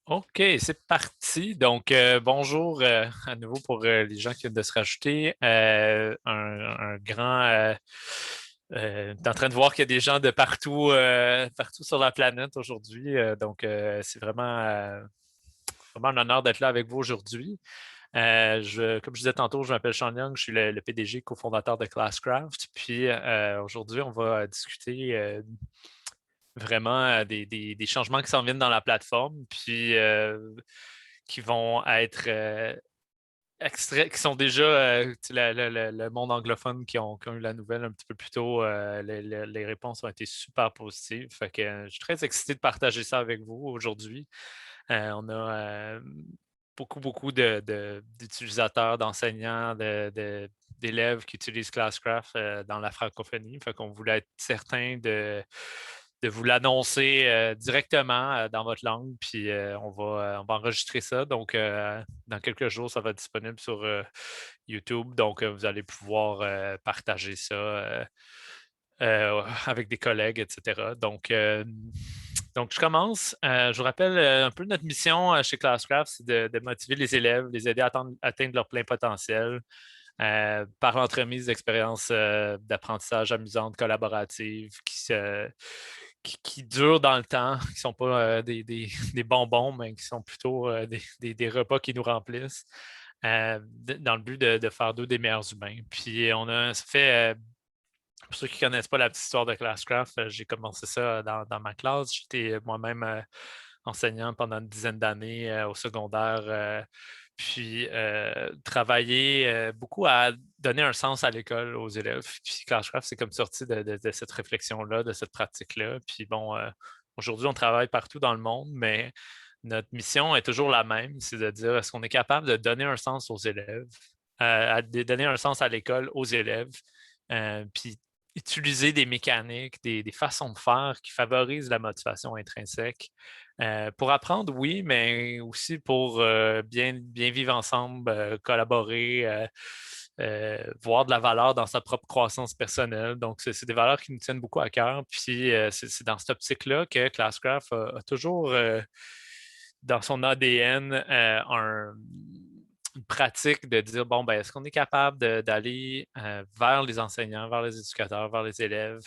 OK, c'est parti. Donc, bonjour à nouveau pour les gens qui viennent de se rajouter. Un grand. T'es en train de voir qu'il y a des gens de partout, partout sur la planète aujourd'hui. Donc, c'est vraiment un honneur d'être là avec vous aujourd'hui. Comme je disais tantôt, je m'appelle Sean Young, je suis le PDG cofondateur de Classcraft. Puis aujourd'hui, on va discuter vraiment des changements qui s'en viennent dans la plateforme, puis qui vont être qui sont déjà le monde anglophone qui ont eu la nouvelle un petit peu plus tôt. Les réponses ont été super positives. Fait que je suis très excité de partager ça avec vous aujourd'hui. On a beaucoup d'utilisateurs, d'enseignants, d'élèves qui utilisent Classcraft dans la francophonie. Fait qu'on voulait être certain de vous l'annoncer directement dans votre langue, puis on va enregistrer ça. Donc, dans quelques jours, ça va être disponible sur YouTube. Donc, vous allez pouvoir partager ça avec des collègues, etc. Donc, je commence. Je vous rappelle un peu notre mission chez Classcraft, c'est de motiver les élèves, les aider à atteindre leur plein potentiel par l'entremise d'expériences d'apprentissage amusantes, collaboratives, qui durent dans le temps, qui ne sont pas des bonbons, mais qui sont plutôt des repas qui nous remplissent, dans le but de faire d'eux des meilleurs humains. Puis ça fait pour ceux qui ne connaissent pas la petite histoire de Classcraft, j'ai commencé ça dans ma classe. J'étais moi-même enseignant pendant une dizaine d'années au secondaire, puis travaillé beaucoup à donner un sens à l'école aux élèves. Puis Classcraft, c'est comme sorti de cette réflexion-là, de cette pratique-là. Puis bon, aujourd'hui, on travaille partout dans le monde, mais notre mission est toujours la même, c'est de dire est-ce qu'on est capable de donner un sens aux élèves, de donner un sens à l'école aux élèves, puis utiliser des mécaniques, des façons de faire qui favorisent la motivation intrinsèque. Pour apprendre, oui, mais aussi pour bien vivre ensemble, collaborer, voir de la valeur dans sa propre croissance personnelle. Donc, c'est des valeurs qui nous tiennent beaucoup à cœur. Puis, c'est dans cette optique-là que Classcraft a toujours dans son ADN une pratique de dire, bon, ben, est-ce qu'on est capable d'aller vers les enseignants, vers les éducateurs, vers les élèves,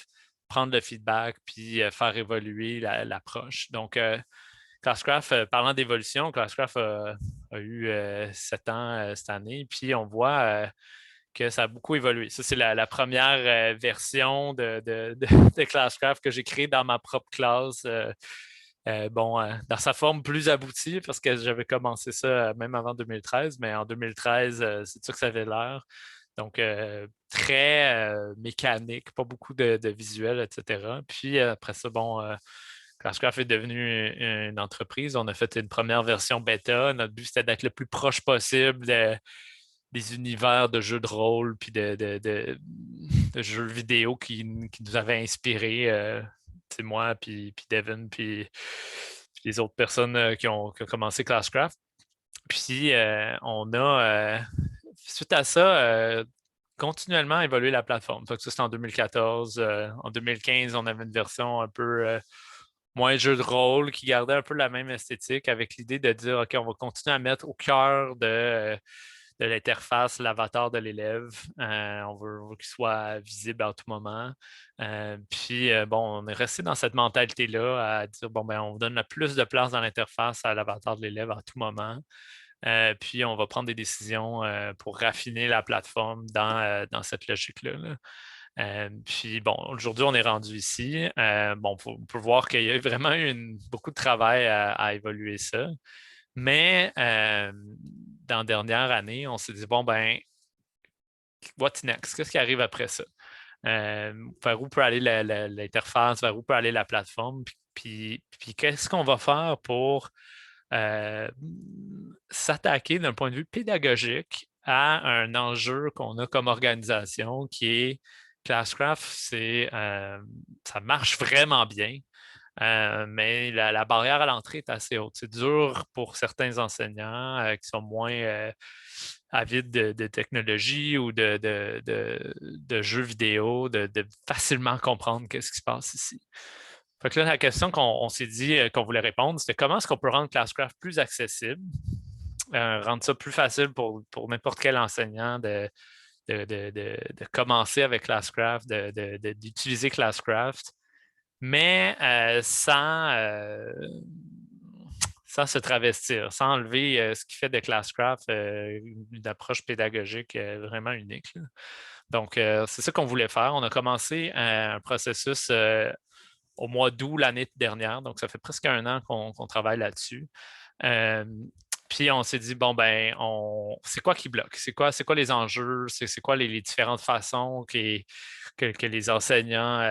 prendre le feedback, puis faire évoluer l'approche. Donc, Classcraft, parlant d'évolution, Classcraft a eu 7 ans cette année, puis on voit que ça a beaucoup évolué. Ça, c'est la première version de Classcraft que j'ai créée dans ma propre classe. Bon, dans sa forme plus aboutie, parce que j'avais commencé ça même avant 2013, mais en 2013, c'est sûr que ça avait l'air. Donc, très mécanique, pas beaucoup de visuels, etc. Puis après ça, bon, Classcraft est devenu une entreprise. On a fait une première version bêta. Notre but, c'était d'être le plus proche possible des univers de jeux de rôle puis de jeux vidéo qui nous avaient inspirés. C'est moi, puis Devin, puis les autres personnes qui ont commencé Classcraft. Puis on a, suite à ça, continuellement évolué la plateforme. Fait que ça, c'était en 2014. En 2015, on avait une version un peu moins jeu de rôle qui gardait un peu la même esthétique avec l'idée de dire, OK, on va continuer à mettre au cœur de l'interface l'avatar de l'élève. On veut qu'il soit visible à tout moment. Puis, bon, on est resté dans cette mentalité-là à dire, bon, ben, on donne le plus de place dans l'interface à l'avatar de l'élève à tout moment. Puis, on va prendre des décisions pour raffiner la plateforme dans cette logique-là. Là. Puis bon, aujourd'hui, on est rendu ici. Bon, on peut voir qu'il y a vraiment eu beaucoup de travail à évoluer ça. Mais dans la dernière année, on s'est dit, bon, ben, what's next? Qu'est-ce qui arrive après ça? Vers où peut aller l'interface, vers où peut aller la plateforme? Puis qu'est-ce qu'on va faire pour euh, s'attaquer d'un point de vue pédagogique à un enjeu qu'on a comme organisation qui est Classcraft, ça marche vraiment bien, mais la barrière à l'entrée est assez haute. C'est dur pour certains enseignants qui sont moins avides de technologie ou de jeux vidéo de facilement comprendre qu'est-ce qui se passe ici. Fait que là, la question qu'on s'est dit qu'on voulait répondre, c'était comment est-ce qu'on peut rendre Classcraft plus accessible, rendre ça plus facile pour n'importe quel enseignant de commencer avec Classcraft, d'utiliser Classcraft, mais sans se travestir, sans enlever ce qui fait de Classcraft une approche pédagogique vraiment unique, là. Donc, c'est ça qu'on voulait faire. On a commencé un processus au mois d'août l'année dernière, donc ça fait presque un an qu'on travaille là-dessus. Euh, Puis on s'est dit, bon, ben, c'est quoi qui bloque? C'est quoi les enjeux? C'est quoi les différentes façons que les enseignants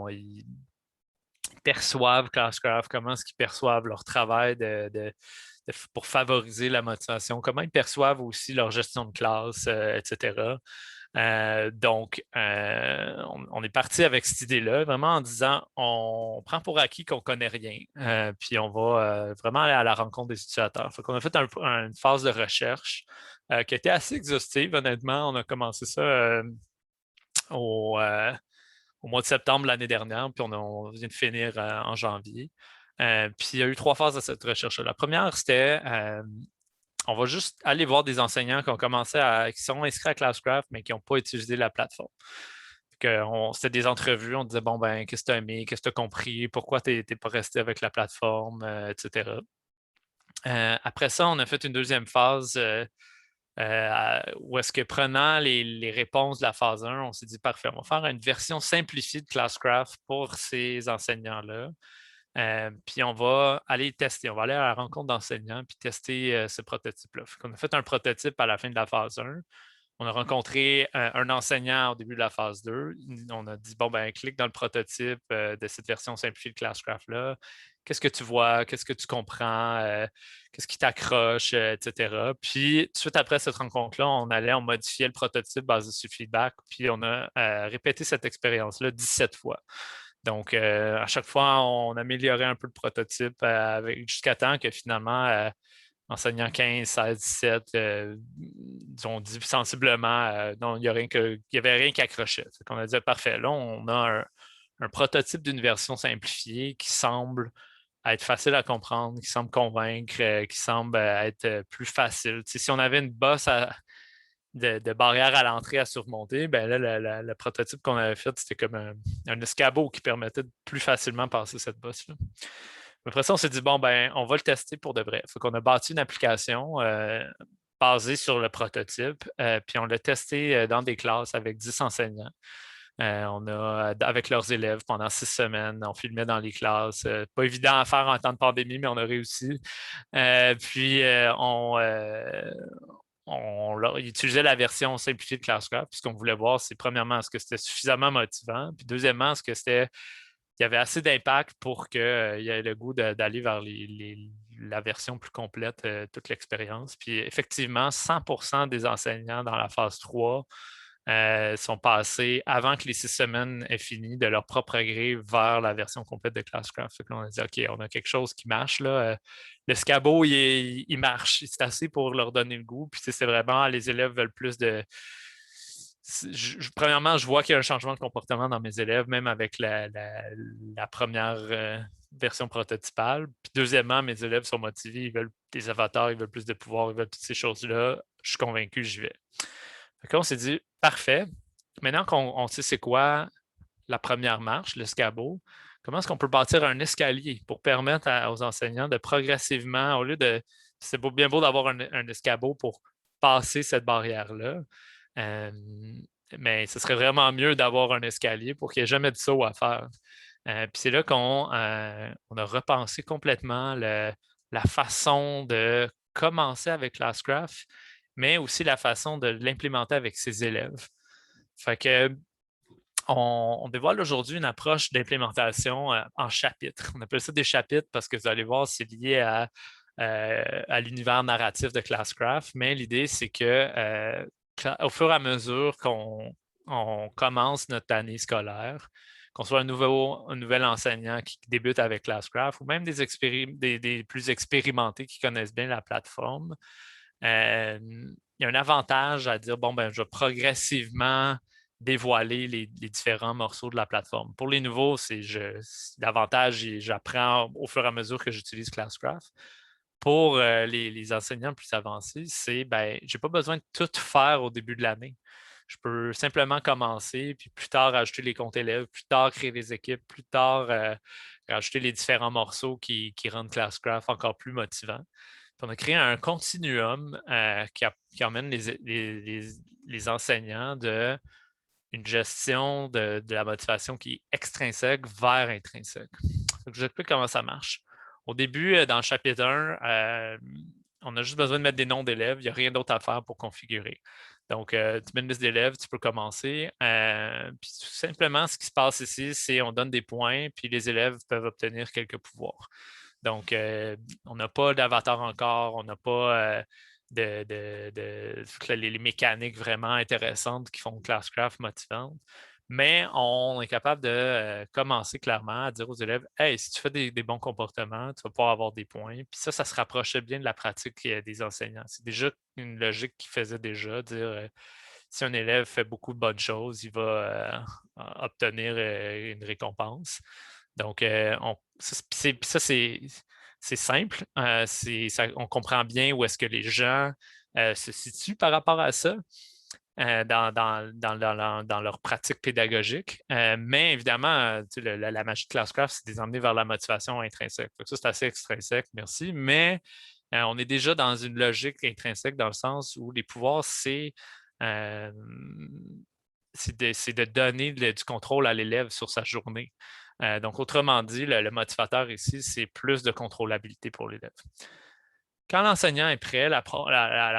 ils perçoivent Classcraft? Comment est-ce qu'ils perçoivent leur travail pour favoriser la motivation? Comment ils perçoivent aussi leur gestion de classe, etc. Donc, on est parti avec cette idée-là, vraiment en disant on prend pour acquis qu'on ne connaît rien, puis on va vraiment aller à la rencontre des utilisateurs. Fait qu'on a fait une phase de recherche qui a été assez exhaustive, honnêtement. On a commencé ça au, euh, au mois de septembre l'année dernière, puis on vient de finir en janvier. Puis il y a eu 3 phases à cette recherche-là. La première, c'était on va juste aller voir des enseignants qui sont inscrits à Classcraft, mais qui n'ont pas utilisé la plateforme. C'était des entrevues, on disait, bon, ben, qu'est-ce que tu as aimé, qu'est-ce que tu as compris, pourquoi tu n'es pas resté avec la plateforme, etc. Après ça, on a fait une deuxième phase où est-ce que prenant les réponses de la phase 1, on s'est dit, parfait, on va faire une version simplifiée de Classcraft pour ces enseignants-là. Puis on va aller tester, on va aller à la rencontre d'enseignants puis tester ce prototype-là. On a fait un prototype à la fin de la phase 1. On a rencontré un enseignant au début de la phase 2. On a dit, bon, ben, clique dans le prototype de cette version simplifiée de Classcraft-là. Qu'est-ce que tu vois? Qu'est-ce que tu comprends? Qu'est-ce qui t'accroche, etc. Puis, tout de suite après cette rencontre-là, on modifiait le prototype basé sur le feedback, puis on a répété cette expérience-là 17 fois. Donc, à chaque fois, on améliorait un peu le prototype jusqu'à temps que finalement, enseignant 15, 16, 17, ils ont dit sensiblement, non, il n'y avait rien qui accrochait. On a dit, parfait, là, on a un prototype d'une version simplifiée qui semble être facile à comprendre, qui semble convaincre, qui semble être plus facile. Si on avait une bosse de barrières à l'entrée à surmonter, ben là, le prototype qu'on avait fait, c'était comme un escabeau qui permettait de plus facilement passer cette bosse-là. Après ça, on s'est dit, bon, ben, on va le tester pour de vrai. Fait qu'on a bâti une application basée sur le prototype, puis on l'a testé dans des classes avec 10 enseignants. Avec leurs élèves pendant 6 semaines, on filmait dans les classes. Pas évident à faire en temps de pandémie, mais on a réussi. Puis on utilisait la version simplifiée de Classcraft. Puis ce qu'on voulait voir, c'est premièrement, est-ce que c'était suffisamment motivant? Puis deuxièmement, est-ce que il y avait assez d'impact pour qu'il y ait le goût d'aller vers la version plus complète, toute l'expérience. Puis effectivement, 100% des enseignants dans la phase 3 sont passés avant que les 6 semaines aient fini de leur propre gré vers la version complète de Classcraft. Fait que là, on a dit, OK, on a quelque chose qui marche, là. Le Scabo, il marche. C'est assez pour leur donner le goût. Puis c'est vraiment, les élèves veulent plus de. Premièrement, je vois qu'il y a un changement de comportement dans mes élèves, même avec la première version prototypale. Puis deuxièmement, mes élèves sont motivés, ils veulent des avatars, ils veulent plus de pouvoir, ils veulent toutes ces choses-là. Je suis convaincu, j'y vais. Donc là, on s'est dit, parfait. Maintenant qu'on sait c'est quoi la première marche, l'escabeau, comment est-ce qu'on peut bâtir un escalier pour permettre aux enseignants de progressivement, au lieu de. C'est bien beau d'avoir un escabeau pour passer cette barrière-là. Euh, mais ce serait vraiment mieux d'avoir un escalier pour qu'il n'y ait jamais de saut à faire. Puis c'est là qu'on on a repensé complètement la façon de commencer avec Classcraft, mais aussi la façon de l'implémenter avec ses élèves. Fait que on dévoile aujourd'hui une approche d'implémentation en chapitres. On appelle ça des chapitres parce que vous allez voir, c'est lié à l'univers narratif de Classcraft, mais l'idée, c'est que au fur et à mesure qu'on commence notre année scolaire, qu'on soit un nouvel enseignant qui débute avec Classcraft ou même des plus expérimentés qui connaissent bien la plateforme, il y a un avantage à dire, bon, ben, je vais progressivement dévoiler les différents morceaux de la plateforme. Pour les nouveaux, davantage, j'apprends au fur et à mesure que j'utilise Classcraft. Pour les enseignants plus avancés, je n'ai pas besoin de tout faire au début de l'année. Je peux simplement commencer, puis plus tard ajouter les comptes élèves, plus tard créer des équipes, plus tard rajouter les différents morceaux qui rendent Classcraft encore plus motivant. Puis on a créé un continuum qui emmène les enseignants de une gestion de la motivation qui est extrinsèque vers intrinsèque. Donc, je explique comment ça marche. Au début, dans le chapitre 1, on a juste besoin de mettre des noms d'élèves. Il n'y a rien d'autre à faire pour configurer. Donc, tu mets une liste d'élèves, tu peux commencer. Puis tout simplement, ce qui se passe ici, c'est qu'on donne des points, puis les élèves peuvent obtenir quelques pouvoirs. Donc, on n'a pas d'avatar encore, on n'a pas les mécaniques vraiment intéressantes qui font Classcraft motivante. Mais on est capable de commencer clairement à dire aux élèves, hey, si tu fais des bons comportements, tu vas pouvoir avoir des points. Puis ça se rapprochait bien de la pratique des enseignants. C'est déjà une logique qu'ils faisaient déjà, dire si un élève fait beaucoup de bonnes choses, il va obtenir une récompense. Donc, ça, c'est simple. On comprend bien où est-ce que les gens se situent par rapport à ça. Dans leur pratique pédagogique. Mais évidemment, la magie de Classcraft, c'est de les emmener vers la motivation intrinsèque. Ça, c'est assez extrinsèque, merci. Mais on est déjà dans une logique intrinsèque dans le sens où les pouvoirs, euh, c'est de donner du contrôle à l'élève sur sa journée. Donc, autrement dit, le motivateur ici, c'est plus de contrôlabilité pour l'élève. Quand l'enseignant est prêt, la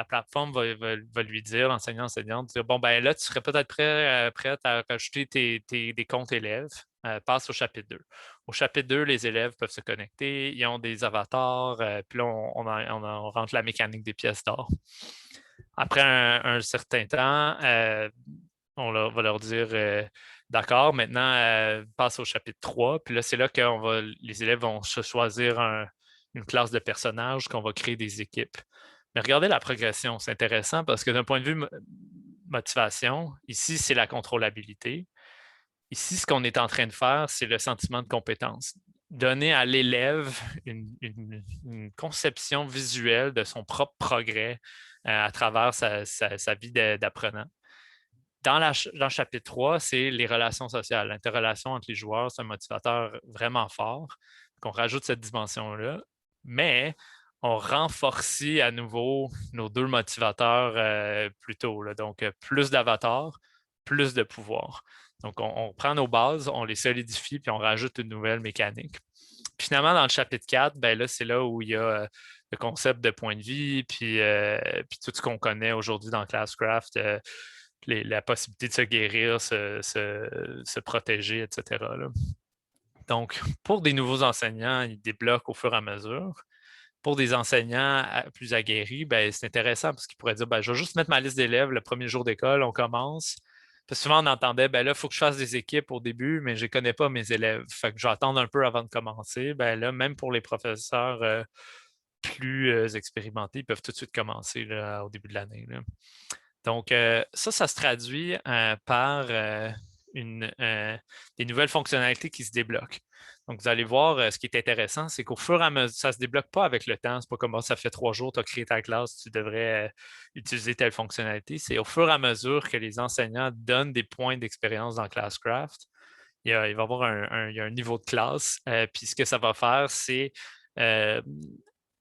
plateforme va lui dire, l'enseignante, dire, bon, ben là, tu serais peut-être prête à rajouter des comptes élèves. Passe au chapitre 2. Au chapitre 2, les élèves peuvent se connecter, ils ont des avatars, puis là, on rentre la mécanique des pièces d'or. Après un certain temps, on va leur dire d'accord, maintenant, passe au chapitre 3. Puis là, c'est là que les élèves vont se choisir une classe de personnages, qu'on va créer des équipes. Mais regardez la progression, c'est intéressant parce que d'un point de vue motivation, ici, c'est la contrôlabilité. Ici, ce qu'on est en train de faire, c'est le sentiment de compétence. Donner à l'élève une conception visuelle de son propre progrès à travers sa vie d'apprenant. Dans le chapitre 3, c'est les relations sociales. L'interrelation entre les joueurs, c'est un motivateur vraiment fort. On rajoute cette dimension-là, mais on renforce à nouveau nos deux motivateurs plus tôt. Donc, plus d'avatars, plus de pouvoir. Donc, on prend nos bases, on les solidifie, puis on rajoute une nouvelle mécanique. Puis finalement, dans le chapitre 4, ben là, c'est là où il y a le concept de point de vie, puis tout ce qu'on connaît aujourd'hui dans Classcraft, la possibilité de se guérir, se protéger, etc. Là. Donc, pour des nouveaux enseignants, ils débloquent au fur et à mesure. Pour des enseignants plus aguerris, ben, c'est intéressant parce qu'ils pourraient dire ben, je vais juste mettre ma liste d'élèves le premier jour d'école, on commence. Parce que souvent, on entendait ben là, il faut que je fasse des équipes au début, mais je ne connais pas mes élèves. Fait que je vais attendre un peu avant de commencer. Ben là, même pour les professeurs plus expérimentés, ils peuvent tout de suite commencer là, au début de l'année. Donc, ça se traduit par des nouvelles fonctionnalités qui se débloquent. Donc, vous allez voir, ce qui est intéressant, c'est qu'au fur et à mesure, ça ne se débloque pas avec le temps. C'est pas comme ça fait 3 jours, tu as créé ta classe, tu devrais utiliser telle fonctionnalité. C'est au fur et à mesure que les enseignants donnent des points d'expérience dans Classcraft. Il va y avoir un niveau de classe. Puis ce que ça va faire, c'est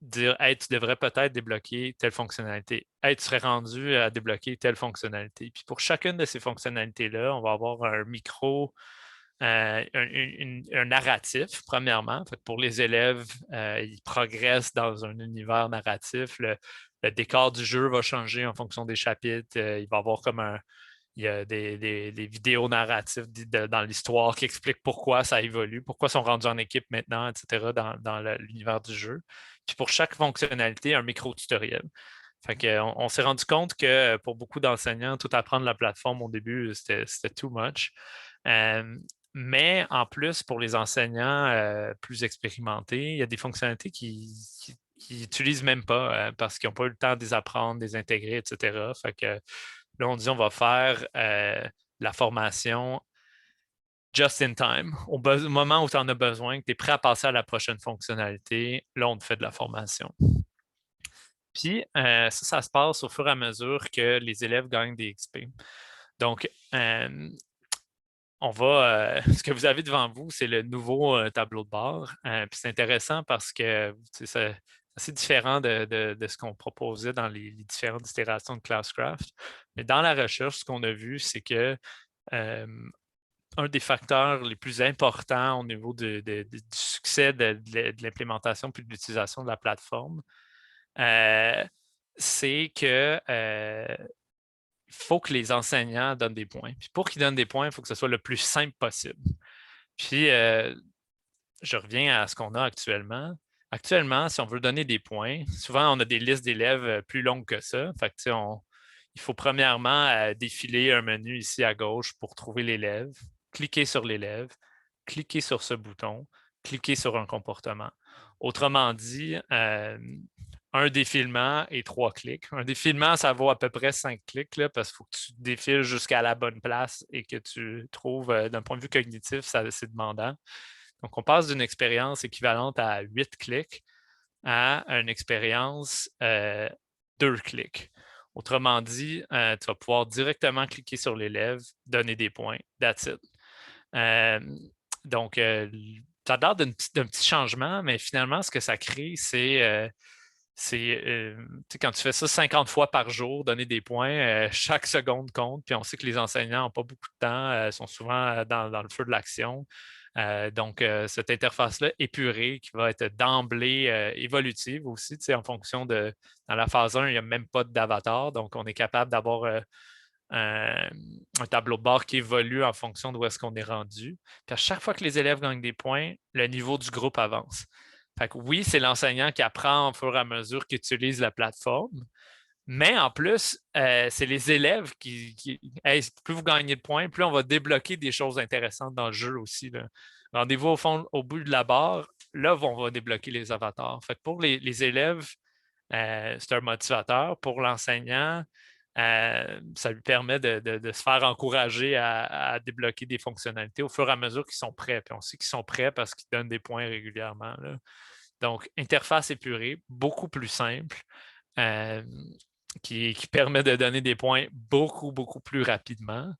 dire hey, tu devrais peut-être débloquer telle fonctionnalité. Hey, tu serais rendu à débloquer telle fonctionnalité. Puis pour chacune de ces fonctionnalités-là, on va avoir un micro, un narratif, premièrement. Fait que pour les élèves, ils progressent dans un univers narratif. Le décor du jeu va changer en fonction des chapitres. Il va y avoir il y a des vidéos narratives dans l'histoire qui expliquent pourquoi ça évolue, pourquoi ils sont rendus en équipe maintenant, etc., dans l'univers du jeu. Puis pour chaque fonctionnalité, un micro-tutoriel. Fait on s'est rendu compte que pour beaucoup d'enseignants, tout apprendre la plateforme au début, c'était too much. Mais en plus, pour les enseignants plus expérimentés, il y a des fonctionnalités qui n'utilisent même pas parce qu'ils n'ont pas eu le temps de les apprendre, de les intégrer, etc. Fait que là, on dit on va faire la formation just in time. Au moment où tu en as besoin, que tu es prêt à passer à la prochaine fonctionnalité, là, on te fait de la formation. Puis, ça se passe au fur et à mesure que les élèves gagnent des XP. Donc, ce que vous avez devant vous, c'est le nouveau tableau de bord. Puis c'est intéressant parce que c'est assez différent de ce qu'on proposait dans les différentes itérations de Classcraft. Mais dans la recherche, ce qu'on a vu, c'est que un des facteurs les plus importants au niveau du succès de l'implémentation puis de l'utilisation de la plateforme, c'est que il faut que les enseignants donnent des points. Puis pour qu'ils donnent des points, il faut que ce soit le plus simple possible. Puis je reviens à ce qu'on a actuellement. Actuellement, si on veut donner des points, souvent on a des listes d'élèves plus longues que ça. Fait que, il faut premièrement défiler un menu ici à gauche pour trouver l'élève, cliquer sur l'élève, cliquer sur ce bouton, cliquer sur un comportement. Autrement dit, un défilement et 3 clics. Un défilement, ça vaut à peu près 5 clics là, parce qu'il faut que tu défiles jusqu'à la bonne place et que tu trouves, d'un point de vue cognitif, c'est demandant. Donc, on passe d'une expérience équivalente à 8 clics à une expérience 2 clics. Autrement dit, tu vas pouvoir directement cliquer sur l'élève, donner des points, that's it. Donc, ça a l'air d'un petit changement, mais finalement, ce que ça crée, c'est quand tu fais ça 50 fois par jour, donner des points, chaque seconde compte, puis on sait que les enseignants n'ont pas beaucoup de temps, sont souvent dans le feu de l'action. Donc, cette interface-là épurée qui va être d'emblée évolutive aussi, en fonction dans la phase 1, il n'y a même pas d'avatar, donc on est capable d'avoir un tableau de bord qui évolue en fonction de où est-ce qu'on est rendu. Puis à chaque fois que les élèves gagnent des points, le niveau du groupe avance. Fait que oui, c'est l'enseignant qui apprend au fur et à mesure qu'il utilise la plateforme, mais en plus, c'est les élèves hey, plus vous gagnez de points, plus on va débloquer des choses intéressantes dans le jeu aussi. Là. Rendez-vous au bout de la barre, là, on va débloquer les avatars. Fait que pour les élèves, c'est un motivateur. Pour l'enseignant, ça lui permet de se faire encourager à débloquer des fonctionnalités au fur et à mesure qu'ils sont prêts. Puis on sait qu'ils sont prêts parce qu'ils donnent des points régulièrement. Là. Donc, interface épurée, beaucoup plus simple, euh, qui permet de donner des points beaucoup, beaucoup plus rapidement.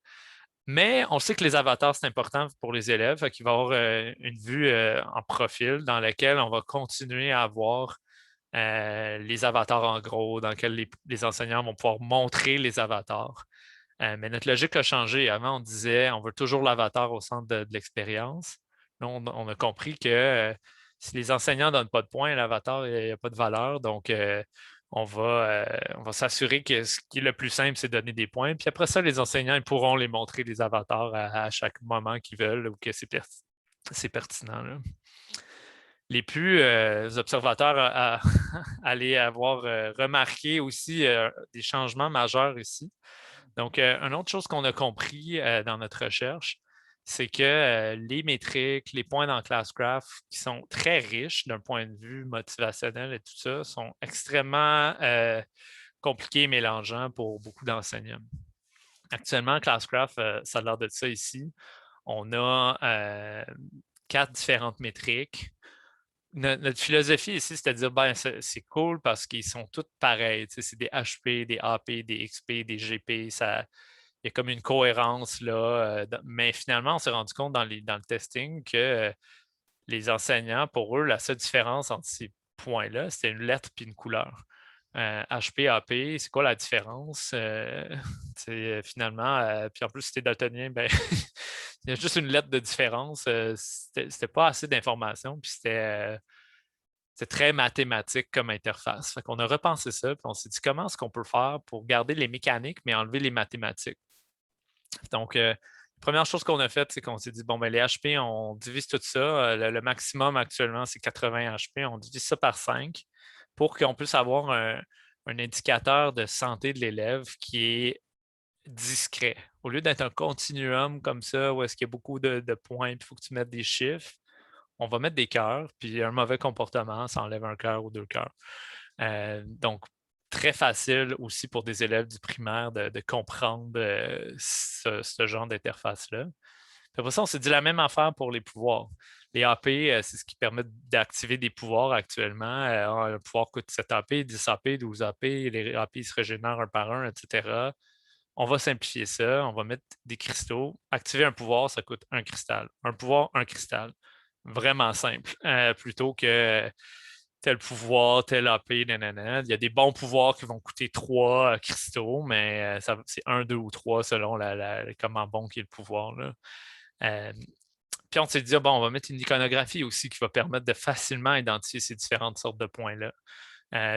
Mais on sait que les avatars, c'est important pour les élèves. Il va y avoir une vue en profil dans laquelle on va continuer à avoir les avatars en gros, dans lequel les enseignants vont pouvoir montrer les avatars. Mais notre logique a changé. Avant, on disait on veut toujours l'avatar au centre de l'expérience. Là, on a compris que si les enseignants ne donnent pas de points, l'avatar, il n'y a pas de valeur. Donc, on va s'assurer que ce qui est le plus simple, c'est de donner des points. Puis après ça, les enseignants ils pourront les montrer, les avatars, à chaque moment qu'ils veulent ou que c'est pertinent. Là. Les plus observateurs allaient avoir remarqué aussi des changements majeurs ici. Donc, une autre chose qu'on a compris dans notre recherche, c'est que les métriques, les points dans Classgraph qui sont très riches d'un point de vue motivationnel et tout ça, sont extrêmement compliqués et mélangeants pour beaucoup d'enseignants. Actuellement, Classgraph, ça a l'air de ça ici. On a 4 différentes métriques. Notre philosophie ici, c'est-à-dire, ben, c'est cool parce qu'ils sont tous pareils. C'est des HP, des AP, des XP, des GP. Il y a comme une cohérence là. Mais finalement, on s'est rendu compte dans le testing que les enseignants, pour eux, la seule différence entre ces points-là, c'était une lettre puis une couleur. HP, AP, c'est quoi la différence? Finalement, puis en plus, si tu es daltonien, ben, il y a juste une lettre de différence. C'était pas assez d'informations, puis c'était très mathématique comme interface. Fait qu'on a repensé ça, puis on s'est dit comment est-ce qu'on peut faire pour garder les mécaniques, mais enlever les mathématiques. Donc, la première chose qu'on a faite, c'est qu'on s'est dit, bon, ben, les HP, on divise tout ça. Le maximum actuellement, c'est 80 HP. On divise ça par 5 pour qu'on puisse avoir un indicateur de santé de l'élève qui est discret. Au lieu d'être un continuum comme ça, où est-ce qu'il y a beaucoup de points, puis il faut que tu mettes des chiffres, on va mettre des cœurs, puis un mauvais comportement, ça enlève un cœur ou 2 cœurs. Donc, très facile aussi pour des élèves du primaire de comprendre ce genre d'interface-là. Après ça, on s'est dit la même affaire pour les pouvoirs. Les AP, c'est ce qui permet d'activer des pouvoirs actuellement. Un pouvoir coûte 7 AP, 10 AP, 12 AP, les AP se régénèrent un par un, etc. On va simplifier ça, on va mettre des cristaux. Activer un pouvoir, ça coûte un cristal. Un pouvoir, un cristal. Vraiment simple. Plutôt que tel pouvoir, tel AP, nanana. Il y a des bons pouvoirs qui vont coûter 3 cristaux, mais c'est 1, 2 ou 3 selon comment bon est le pouvoir. Là. Euh, Puis on s'est dit, bon, on va mettre une iconographie aussi qui va permettre de facilement identifier ces différentes sortes de points-là.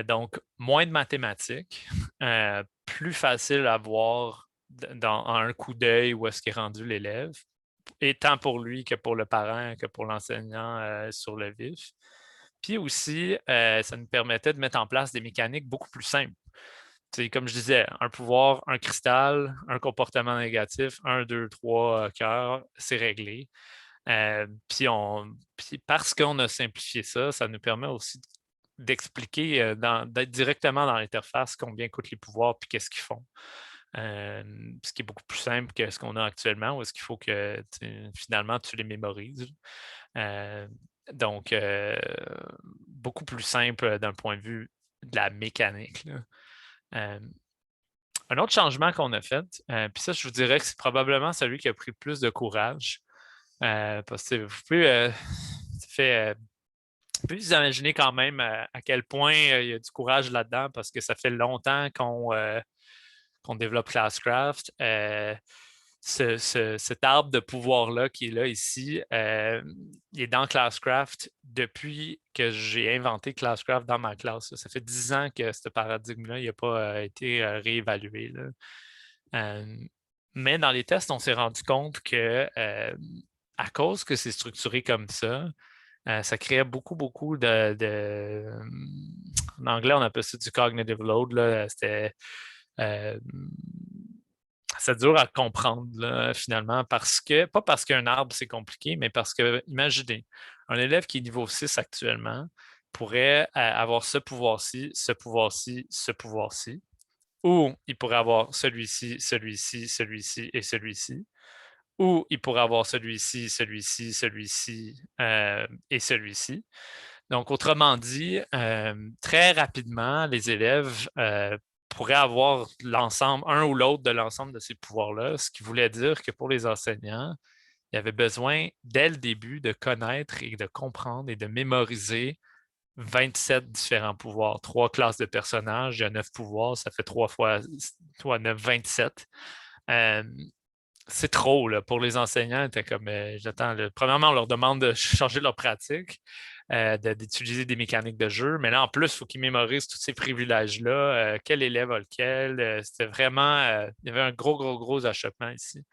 Donc, moins de mathématiques, plus facile à voir en un coup d'œil où est-ce qu'est rendu l'élève, et tant pour lui que pour le parent, que pour l'enseignant sur le vif. Puis aussi, ça nous permettait de mettre en place des mécaniques beaucoup plus simples. C'est comme je disais, un pouvoir, un cristal, un comportement négatif, 1, 2, 3 cœurs, c'est réglé. Puis parce qu'on a simplifié ça, ça nous permet aussi d'expliquer, d'être directement dans l'interface combien coûtent les pouvoirs puis qu'est-ce qu'ils font. Ce qui est beaucoup plus simple que ce qu'on a actuellement, où est-ce qu'il faut que finalement tu les mémorises. Donc, beaucoup plus simple d'un point de vue de la mécanique. Un autre changement qu'on a fait, puis ça, je vous dirais que c'est probablement celui qui a pris le plus de courage. Parce que vous pouvez, vous pouvez vous imaginer quand même à quel point il y a du courage là-dedans parce que ça fait longtemps qu'on développe Classcraft. Cet arbre de pouvoir-là qui est là ici, il est dans Classcraft depuis que j'ai inventé Classcraft dans ma classe. Ça fait 10 ans que ce paradigme-là n'a pas été réévalué. Là. Mais dans les tests, on s'est rendu compte que à cause que c'est structuré comme ça créait beaucoup en anglais, on appelle ça du cognitive load. Là. Euh, c'est dur à comprendre là, finalement, pas parce qu'un arbre c'est compliqué, mais parce que, imaginez, un élève qui est niveau 6 actuellement pourrait avoir ce pouvoir-ci, ce pouvoir-ci, ce pouvoir-ci, ou il pourrait avoir celui-ci, celui-ci, celui-ci et celui-ci, ou il pourrait avoir celui-ci, celui-ci, celui-ci et celui-ci. Donc, autrement dit, très rapidement, les élèves pourraient avoir l'ensemble, un ou l'autre de l'ensemble de ces pouvoirs-là, ce qui voulait dire que pour les enseignants, il y avait besoin, dès le début, de connaître et de comprendre et de mémoriser 27 différents pouvoirs, 3 classes de personnages, il y a 9 pouvoirs, ça fait 3 fois 9, 27. Euh, c'est trop là, pour les enseignants. Comme, j'attends, premièrement, on leur demande de changer leur pratique, d'utiliser des mécaniques de jeu, mais là, en plus, il faut qu'ils mémorisent tous ces privilèges-là. Quel élève a lequel? C'était vraiment, il y avait un gros achoppement ici.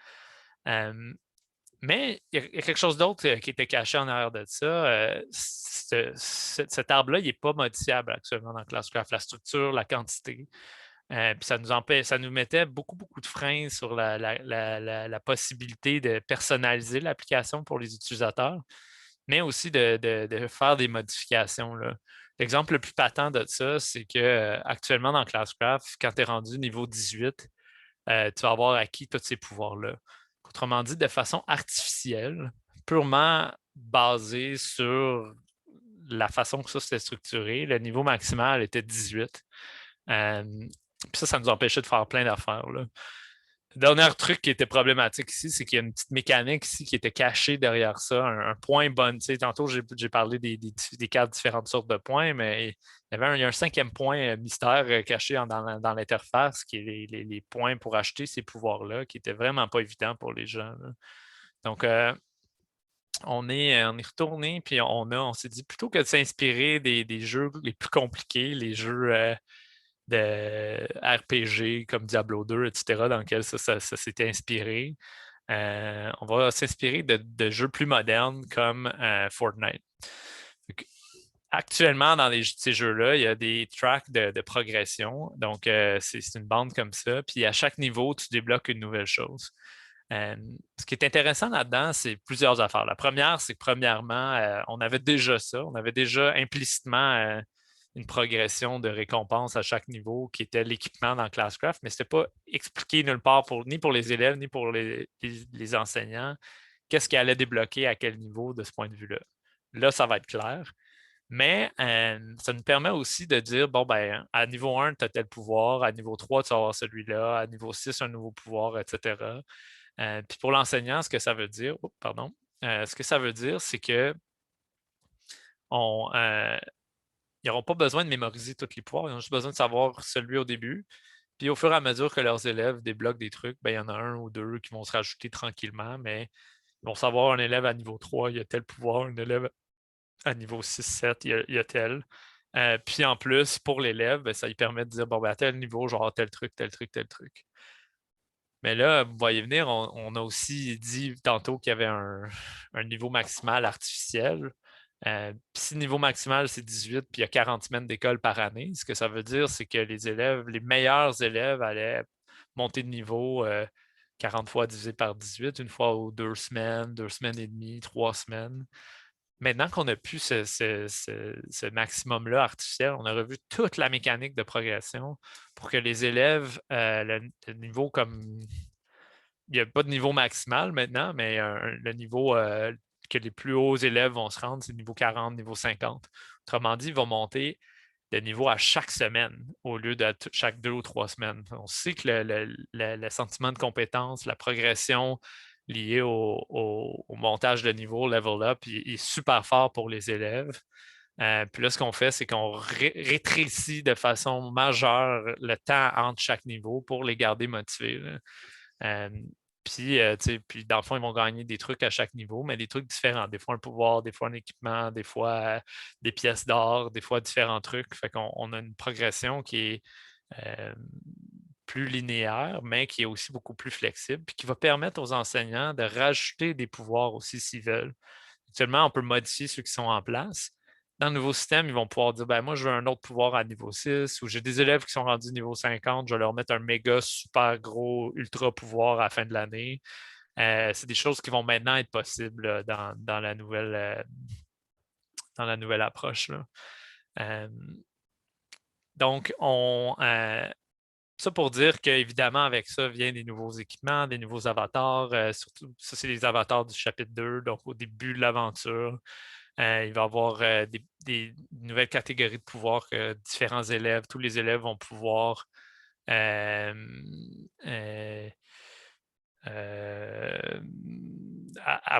Mais il y a quelque chose d'autre qui était caché en arrière de ça. Cet arbre-là, il n'est pas modifiable actuellement dans Classcraft. La structure, la quantité. Puis ça nous mettait beaucoup de freins sur la possibilité de personnaliser l'application pour les utilisateurs, mais aussi de faire des modifications. Là. L'exemple le plus patent de ça, c'est que actuellement dans Classcraft, quand tu es rendu niveau 18, tu vas avoir acquis tous ces pouvoirs-là. Autrement dit, de façon artificielle, purement basée sur la façon que ça s'était structuré, le niveau maximal était 18. Puis ça nous empêchait de faire plein d'affaires. Là. Le dernier truc qui était problématique ici, c'est qu'il y a une petite mécanique ici qui était cachée derrière ça, un point bon. Tantôt, j'ai parlé des 4 différentes sortes de points, mais il y a un 5e point mystère caché dans l'interface, qui est les points pour acheter ces pouvoirs-là, qui n'était vraiment pas évident pour les gens. Là. Donc, on est retourné, puis on s'est dit, plutôt que de s'inspirer des jeux les plus compliqués, les jeux de RPG comme Diablo 2, etc., dans lesquels ça s'était inspiré. On va s'inspirer de jeux plus modernes comme Fortnite. Donc, actuellement, dans ces jeux-là, il y a des tracks de progression. Donc, c'est une bande comme ça. Puis à chaque niveau, tu débloques une nouvelle chose. Ce qui est intéressant là-dedans, c'est plusieurs affaires. La première, c'est que premièrement, on avait déjà ça. On avait déjà implicitement une progression de récompense à chaque niveau qui était l'équipement dans Classcraft, mais ce n'était pas expliqué nulle part ni pour les élèves, ni pour les enseignants, qu'est-ce qui allait débloquer à quel niveau de ce point de vue-là. Là, ça va être clair. Mais ça nous permet aussi de dire, bon, ben, à niveau 1, tu as tel pouvoir, à niveau 3, tu vas avoir celui-là, à niveau 6, un nouveau pouvoir, etc. Puis pour l'enseignant, ce que ça veut dire, ce que ça veut dire, c'est que ils n'auront pas besoin de mémoriser tous les pouvoirs, ils ont juste besoin de savoir celui au début. Puis au fur et à mesure que leurs élèves débloquent des trucs, ben, il y en a un ou deux qui vont se rajouter tranquillement, mais ils vont savoir un élève à niveau 3, il y a tel pouvoir, un élève à niveau 6-7, il y a tel. Puis en plus, pour l'élève, ben, ça lui permet de dire, bon, ben, à tel niveau, genre tel truc, tel truc, tel truc. Mais là, vous voyez venir, on a aussi dit tantôt qu'il y avait un niveau maximal artificiel. Puis si le niveau maximal, c'est 18, puis il y a 40 semaines d'école par année, ce que ça veut dire, c'est que les élèves, les meilleurs élèves allaient monter de niveau 40 fois divisé par 18, une fois aux 2 semaines, 2 semaines et demie, 3 semaines. Maintenant qu'on a pu ce maximum-là artificiel, on a revu toute la mécanique de progression pour que les élèves, le niveau comme. Il n'y a pas de niveau maximal maintenant, mais le niveau que les plus hauts élèves vont se rendre, c'est niveau 40, niveau 50. Autrement dit, ils vont monter de niveau à chaque semaine au lieu de chaque 2 ou 3 semaines. On sait que le sentiment de compétence, la progression liée au montage de niveau, level up, il est super fort pour les élèves. Puis là, ce qu'on fait, c'est qu'on rétrécit de façon majeure le temps entre chaque niveau pour les garder motivés. Puis, dans le fond, ils vont gagner des trucs à chaque niveau, mais des trucs différents. Des fois, un pouvoir, des fois, un équipement, des fois, des pièces d'or, des fois, différents trucs. Fait qu'on a une progression qui est plus linéaire, mais qui est aussi beaucoup plus flexible, puis qui va permettre aux enseignants de rajouter des pouvoirs aussi s'ils veulent. Actuellement, on peut modifier ceux qui sont en place. Dans le nouveau système, ils vont pouvoir dire, ben, moi, je veux un autre pouvoir à niveau 6, ou j'ai des élèves qui sont rendus niveau 50, je vais leur mettre un méga super gros ultra pouvoir à la fin de l'année. C'est des choses qui vont maintenant être possibles dans la nouvelle approche, là. Donc, ça pour dire qu'évidemment, avec ça vient des nouveaux équipements, des nouveaux avatars. Surtout, ça, c'est les avatars du chapitre 2, donc au début de l'aventure. Il va y avoir des nouvelles catégories de pouvoirs que différents élèves, tous les élèves vont pouvoir euh, euh, euh,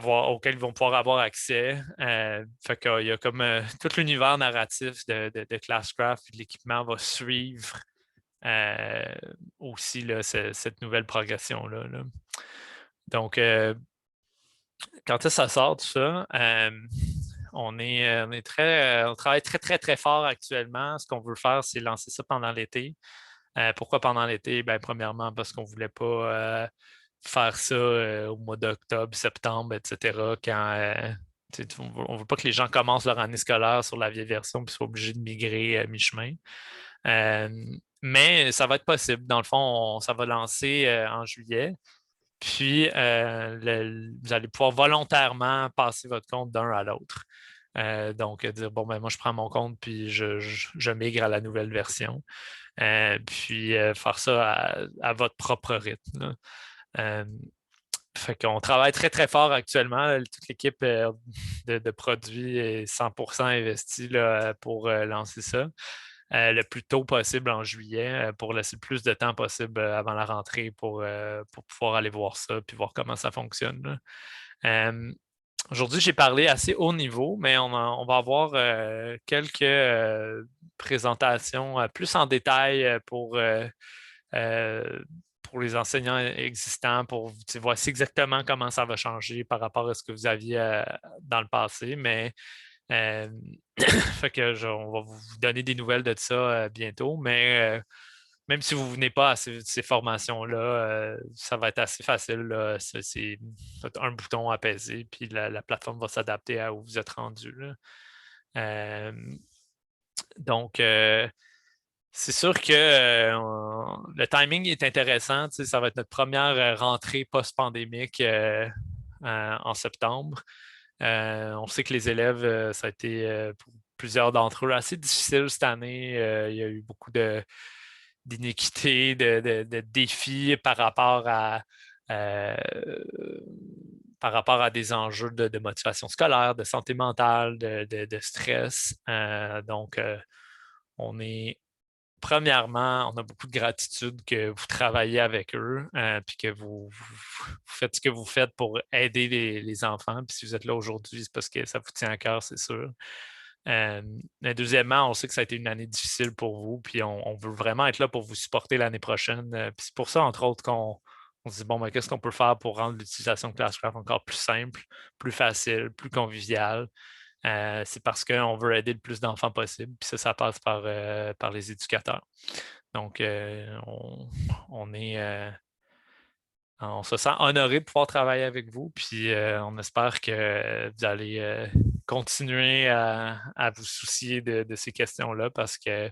auxquels ils vont pouvoir avoir accès. Fait qu'il y a comme tout l'univers narratif de Classcraft et de l'équipement va suivre aussi là, cette nouvelle progression-là. Là. Donc, quand ça sort tout ça, on travaille très, très, très fort actuellement. Ce qu'on veut faire, c'est lancer ça pendant l'été. Pourquoi pendant l'été? Ben, premièrement, parce qu'on ne voulait pas faire ça au mois d'octobre, septembre, etc. On ne veut pas que les gens commencent leur année scolaire sur la vieille version et soient obligés de migrer à mi-chemin. Mais ça va être possible. Dans le fond, ça va lancer en juillet. Puis, vous allez pouvoir volontairement passer votre compte d'un à l'autre. Donc, dire, bon, ben moi, je prends mon compte, puis je migre à la nouvelle version. Puis, faire ça à votre propre rythme. Fait qu'on travaille très, très fort actuellement. Toute l'équipe de produits est 100% investie là, pour lancer ça. Le plus tôt possible en juillet pour laisser le plus de temps possible avant la rentrée pour pouvoir aller voir ça puis voir comment ça fonctionne. Aujourd'hui, j'ai parlé assez haut niveau, mais on va avoir quelques présentations plus en détail pour les enseignants existants, pour voici exactement comment ça va changer par rapport à ce que vous aviez dans le passé. Mais fait que on va vous donner des nouvelles de ça bientôt. Mais même si vous ne venez pas à ces formations-là, ça va être assez facile. Là. C'est un bouton apaisé, puis la plateforme va s'adapter à où vous êtes rendu. Là. Donc, c'est sûr que le timing est intéressant. Ça va être notre première rentrée post-pandémique en septembre. On sait que les élèves, ça a été plusieurs d'entre eux assez difficiles cette année. Il y a eu beaucoup d'inéquités, de défis euh, par rapport à des enjeux de motivation scolaire, de santé mentale, de stress. On est premièrement, on a beaucoup de gratitude que vous travaillez avec eux, puis que vous faites ce que vous faites pour aider les enfants. Puis si vous êtes là aujourd'hui, c'est parce que ça vous tient à cœur, c'est sûr. Mais deuxièmement, on sait que ça a été une année difficile pour vous, puis on veut vraiment être là pour vous supporter l'année prochaine. Puis c'est pour ça, entre autres, qu'on se dit, bon, ben, qu'est-ce qu'on peut faire pour rendre l'utilisation de Classcraft encore plus simple, plus facile, plus convivial. C'est parce qu'on veut aider le plus d'enfants possible, puis ça passe par les éducateurs. Donc, on se sent honoré de pouvoir travailler avec vous, puis on espère que vous allez continuer à vous soucier de ces questions-là parce que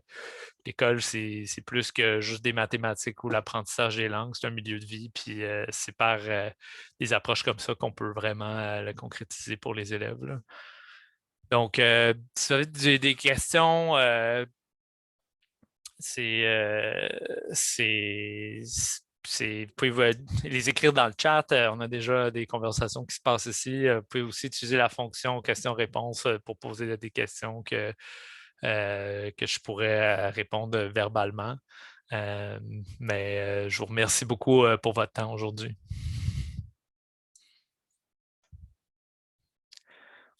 l'école, c'est plus que juste des mathématiques ou l'apprentissage des langues, c'est un milieu de vie, puis c'est par des approches comme ça qu'on peut vraiment le concrétiser pour les élèves, là. Donc, si vous avez des questions, vous pouvez les écrire dans le chat. On a déjà des conversations qui se passent ici. Vous pouvez aussi utiliser la fonction questions-réponses pour poser des questions que je pourrais répondre verbalement. Mais je vous remercie beaucoup pour votre temps aujourd'hui.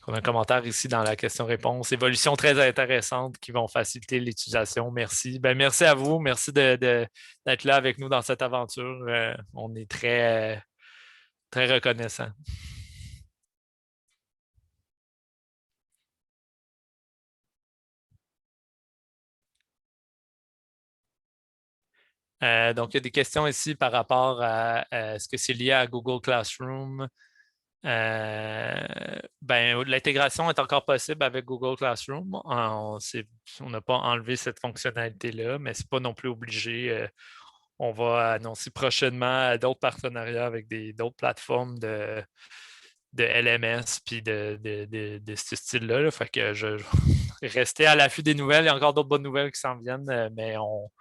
On a un commentaire ici dans la question-réponse. Évolution très intéressante qui vont faciliter l'utilisation. Merci. Ben, merci à vous. Merci d'être là avec nous dans cette aventure. On est très, très reconnaissants. Donc, il y a des questions ici par rapport à est-ce que c'est lié à Google Classroom? L'intégration est encore possible avec Google Classroom. On n'a pas enlevé cette fonctionnalité-là, mais ce n'est pas non plus obligé. On va annoncer prochainement d'autres partenariats avec d'autres plateformes de LMS puis de ce style-là. Là. Fait que restez à l'affût des nouvelles. Il y a encore d'autres bonnes nouvelles qui s'en viennent, mais on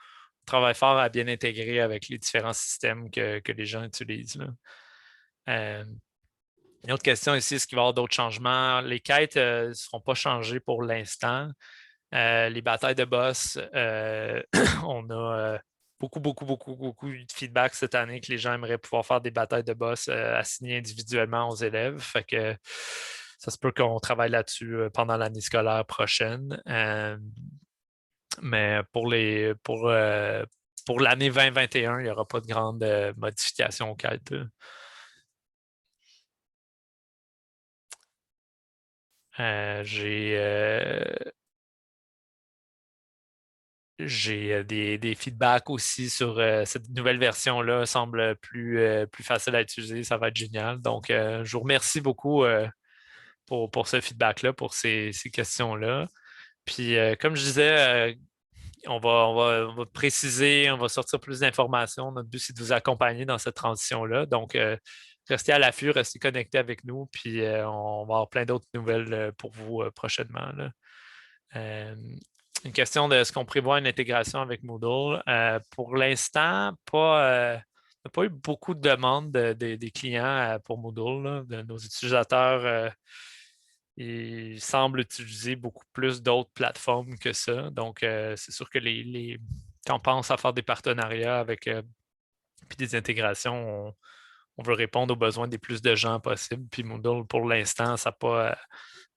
travaille fort à bien intégrer avec les différents systèmes que les gens utilisent, là. Une autre question ici, est-ce qu'il va y avoir d'autres changements? Les quêtes ne seront pas changées pour l'instant. Les batailles de boss, on a beaucoup, beaucoup, beaucoup, beaucoup de feedback cette année que les gens aimeraient pouvoir faire des batailles de boss assignées individuellement aux élèves. Fait que ça se peut qu'on travaille là-dessus pendant l'année scolaire prochaine. Mais pour l'année 2021, il n'y aura pas de grande modification aux quêtes. J'ai des feedbacks aussi sur cette nouvelle version-là, semble plus facile à utiliser, ça va être génial. Donc, je vous remercie beaucoup pour ce feedback-là, pour ces questions-là. Puis, comme je disais, on va préciser, on va sortir plus d'informations. Notre but, c'est de vous accompagner dans cette transition-là. Donc, restez à l'affût, restez connectés avec nous, puis on va avoir plein d'autres nouvelles pour vous prochainement, là. Une question de est-ce qu'on prévoit une intégration avec Moodle? Pour l'instant, on n'a pas eu beaucoup de demandes des clients pour Moodle, là. De nos utilisateurs, ils semblent utiliser beaucoup plus d'autres plateformes que ça. Donc, c'est sûr que quand on pense à faire des partenariats avec puis des intégrations, on veut répondre aux besoins des plus de gens possible. Puis Moodle, pour l'instant, ça n'a pas,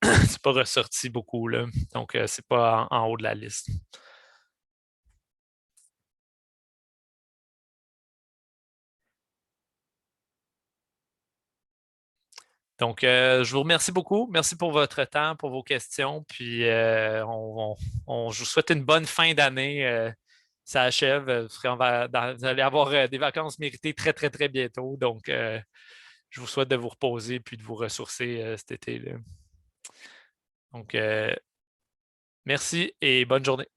c'est pas ressorti beaucoup, là. Donc, c'est pas en haut de la liste. Donc, je vous remercie beaucoup. Merci pour votre temps, pour vos questions. Puis, je vous souhaite une bonne fin d'année. Ça achève. Vous allez avoir des vacances méritées très, très, très bientôt. Donc, je vous souhaite de vous reposer puis de vous ressourcer cet été, là. Donc, merci et bonne journée.